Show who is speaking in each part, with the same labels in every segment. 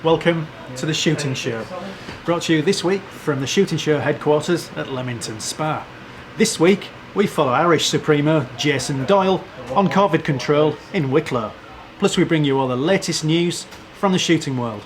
Speaker 1: Welcome to the Shooting Show, brought to you this week from the Shooting Show headquarters at Leamington Spa. This week we follow Irish Supremo Jason Doyle on Corvid control in Wicklow. Plus we bring you all the latest news from the shooting world.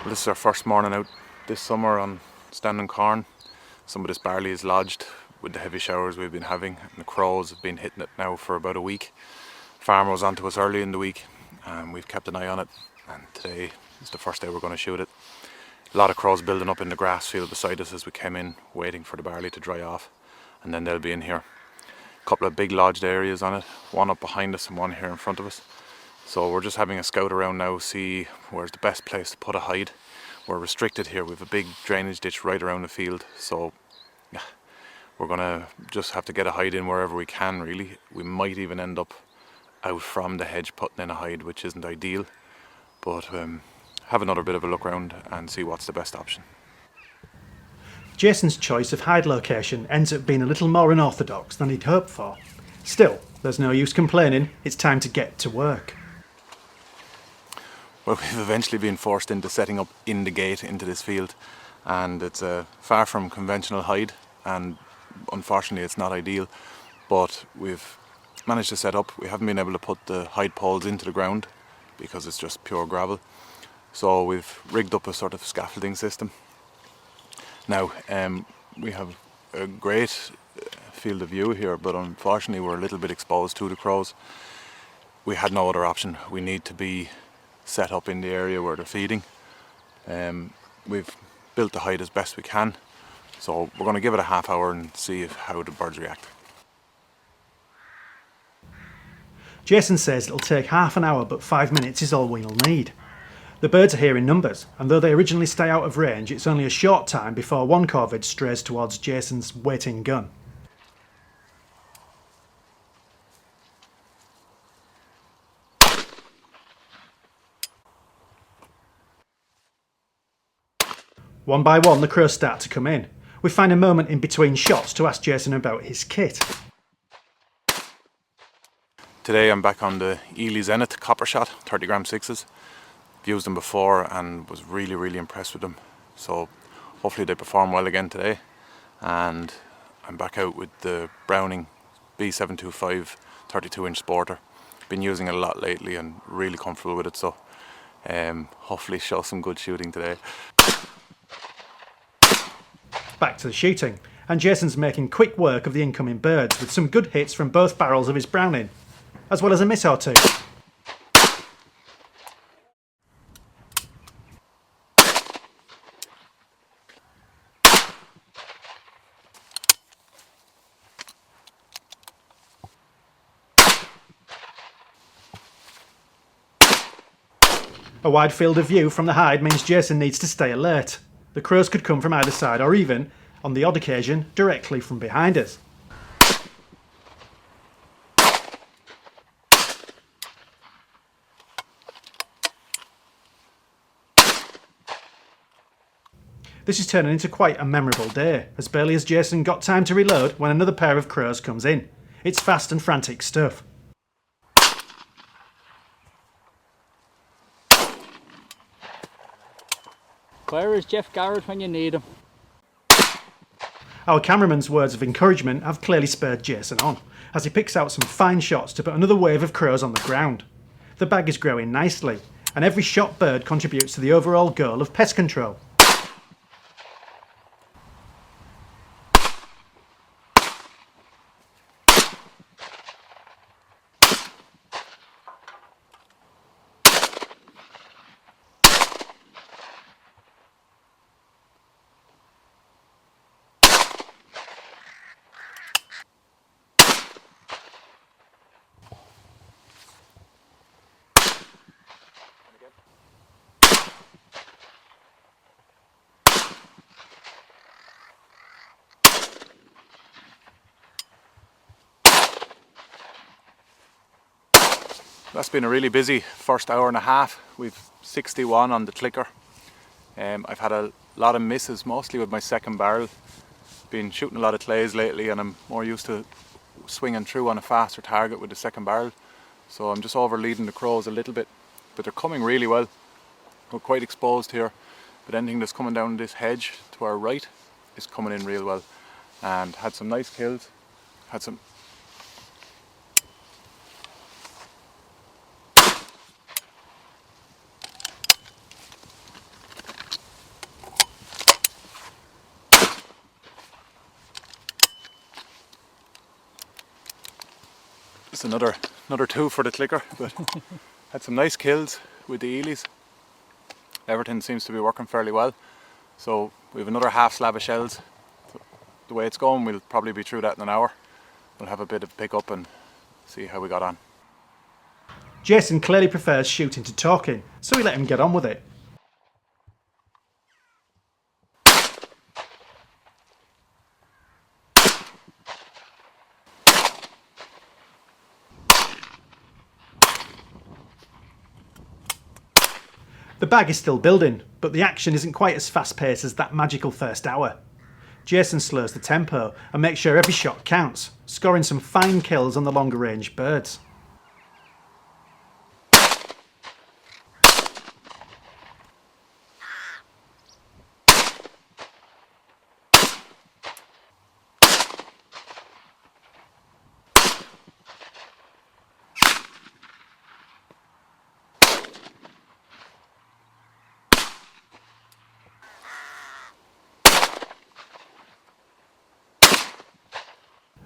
Speaker 2: Well, this is our first morning out this summer on standing corn. Some of this barley is lodged with the heavy showers we've been having, and the crows have been hitting it now for about a week. Farmer was onto us early in the week and we've kept an eye on it, and today is the first day we're going to shoot it. A lot of crows building up in the grass field beside us as we came in, waiting for the barley to dry off, and then they'll be in here. A couple of big lodged areas on it, one up behind us and one here in front of us. So we're just having a scout around now, see where's the best place to put a hide. We're restricted here, we have a big drainage ditch right around the field, so yeah, we're gonna just have to get a hide in wherever we can really. We might even end up out from the hedge putting in a hide, which isn't ideal, but have another bit of a look around and see what's the best option.
Speaker 1: Jason's choice of hide location ends up being a little more unorthodox than he'd hoped for. Still, there's no use complaining, it's time to get to work.
Speaker 2: Well, we've eventually been forced into setting up in the gate into this field, and it's far from conventional hide, and unfortunately it's not ideal, but we've managed to set up. We haven't been able to put the hide poles into the ground because it's just pure gravel, so we've rigged up a sort of scaffolding system. Now we have a great field of view here, but unfortunately we're a little bit exposed to the crows. We had no other option. We need to be set up in the area where they're feeding. We've built the hide as best we can, so we're going to give it a half hour and see how the birds react.
Speaker 1: Jason says it'll take half an hour, but 5 minutes is all we'll need. The birds are here in numbers, and though they originally stay out of range, it's only a short time before one corvid strays towards Jason's waiting gun. One by one, the crows start to come in. We find a moment in between shots to ask Jason about his kit.
Speaker 2: Today I'm back on the Ely Zenith copper shot, 30 gram 6s. I've used them before and was really impressed with them. So hopefully they perform well again today. And I'm back out with the Browning B725 32-inch sporter. Been using it a lot lately and really comfortable with it, so hopefully show some good shooting today.
Speaker 1: Back to the shooting, and Jason's making quick work of the incoming birds with some good hits from both barrels of his Browning, as well as a miss or two. A wide field of view from the hide means Jason needs to stay alert. The crows could come from either side, or even, on the odd occasion, directly from behind us. This is turning into quite a memorable day, as barely has Jason got time to reload when another pair of crows comes in. It's fast and frantic stuff.
Speaker 3: Where is Jeff Garrett when you need him?
Speaker 1: Our cameraman's words of encouragement have clearly spurred Jason on, as he picks out some fine shots to put another wave of crows on the ground. The bag is growing nicely, and every shot bird contributes to the overall goal of pest control.
Speaker 2: That's been a really busy first hour and a half. We've 61 on the clicker. I've had a lot of misses, mostly with my second barrel. Been shooting a lot of clays lately, and I'm more used to swinging through on a faster target with the second barrel. So I'm just over leading the crows a little bit, but they're coming really well. We're quite exposed here, but anything that's coming down this hedge to our right is coming in real well. And had some nice kills, had some It's another two for the clicker, but had some nice kills with the eelies. Everything seems to be working fairly well. So we have another half slab of shells. So the way it's going, we'll probably be through that in an hour. We'll have a bit of pick up and see how we got on.
Speaker 1: Jason clearly prefers shooting to talking, so we let him get on with it. The bag is still building, but the action isn't quite as fast-paced as that magical first hour. Jason slows the tempo and makes sure every shot counts, scoring some fine kills on the longer range birds.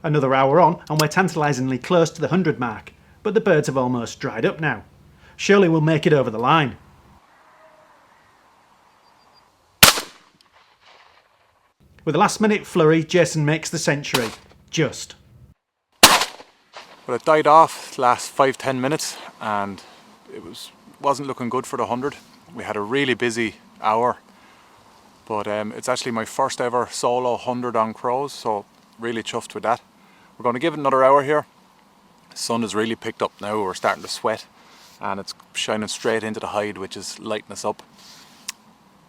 Speaker 1: Another hour on and we're tantalisingly close to the 100 mark, but the birds have almost dried up now. Surely we'll make it over the line. With a last minute flurry, Jason makes the century. Just.
Speaker 2: Well, it died off the last 5-10 minutes and it wasn't looking good for the 100. We had a really busy hour, but it's actually my first ever solo 100 on crows, so really chuffed with that. We're going to give it another hour here. The sun has really picked up now, we're starting to sweat and it's shining straight into the hide, which is lighting us up.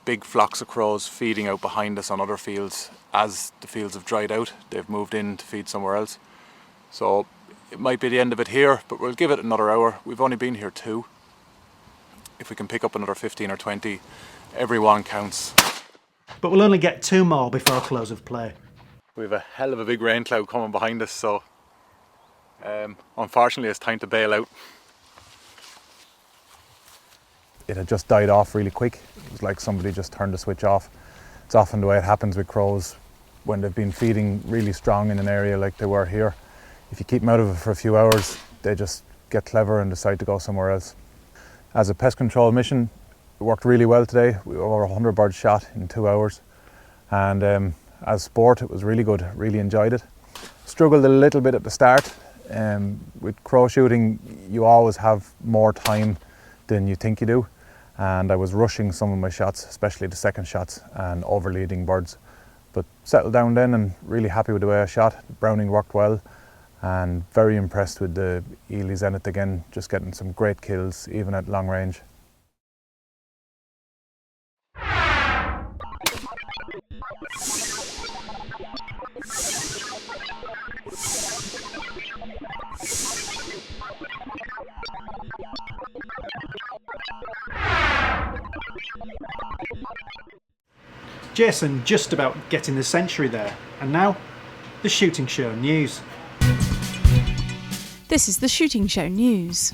Speaker 2: Big flocks of crows feeding out behind us on other fields. As the fields have dried out, they've moved in to feed somewhere else. So it might be the end of it here, but we'll give it another hour. We've only been here 2. If we can pick up another 15 or 20, every one counts.
Speaker 1: But we'll only get 2 more before close of play.
Speaker 2: We have a hell of a big rain cloud coming behind us, so unfortunately it's time to bail out. It had just died off really quick. It was like somebody just turned the switch off. It's often the way it happens with crows when they've been feeding really strong in an area like they were here. If you keep them out of it for a few hours, they just get clever and decide to go somewhere else. As a pest control mission, it worked really well today. We were over 100 birds shot in 2 hours, and as sport it was really good, really enjoyed it. Struggled a little bit at the start. With crow shooting you always have more time than you think you do, and I was rushing some of my shots, especially the second shots, and overleading birds. But settled down then and really happy with the way I shot. Browning worked well and very impressed with the Ely Zenith again, just getting some great kills even at long range.
Speaker 1: Jason just about getting the century there, and now the shooting show news.
Speaker 4: This is the Shooting Show News.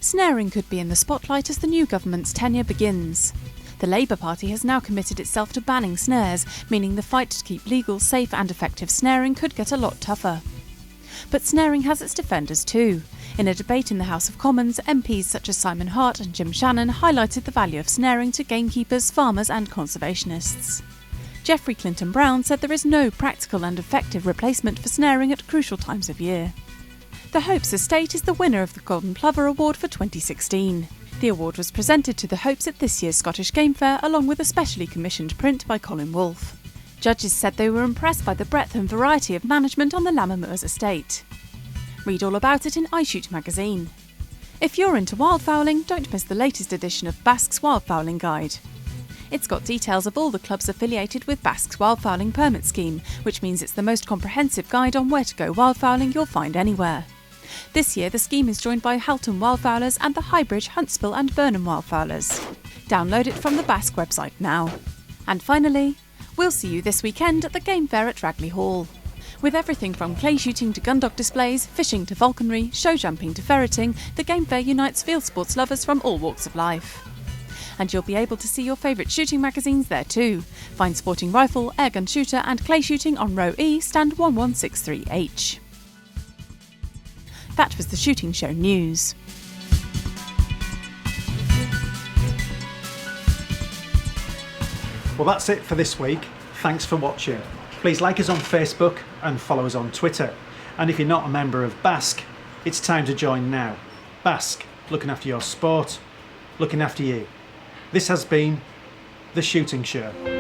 Speaker 4: Snaring could be in the spotlight as the new government's tenure begins. The Labour Party has now committed itself to banning snares, meaning the fight to keep legal, safe and effective snaring could get a lot tougher. But snaring has its defenders too. In a debate in the House of Commons, MPs such as Simon Hart and Jim Shannon highlighted the value of snaring to gamekeepers, farmers and conservationists. Geoffrey Clinton Brown said there is no practical and effective replacement for snaring at crucial times of year. The Hopes Estate is the winner of the Golden Plover Award for 2016. The award was presented to the Hopes at this year's Scottish Game Fair, along with a specially commissioned print by Colin Wolfe. Judges said they were impressed by the breadth and variety of management on the Lammermoors estate. Read all about it in iShoot magazine. If you're into wildfowling, don't miss the latest edition of Basque's Wildfowling Guide. It's got details of all the clubs affiliated with Basque's Wildfowling Permit Scheme, which means it's the most comprehensive guide on where to go wildfowling you'll find anywhere. This year the scheme is joined by Halton Wildfowlers and the Highbridge, Huntsville and Burnham Wildfowlers. Download it from the Basque website now. And finally, we'll see you this weekend at the Game Fair at Ragley Hall. With everything from clay shooting to gun dog displays, fishing to falconry, show jumping to ferreting, the Game Fair unites field sports lovers from all walks of life. And you'll be able to see your favourite shooting magazines there too. Find Sporting Rifle, Airgun Shooter and Clay Shooting on row E, stand 1163H. That was the Shooting Show News.
Speaker 1: Well, that's it for this week. Thanks for watching. Please like us on Facebook and follow us on Twitter. And if you're not a member of Basque, it's time to join now. Basque, looking after your sport, looking after you. This has been The Shooting Show.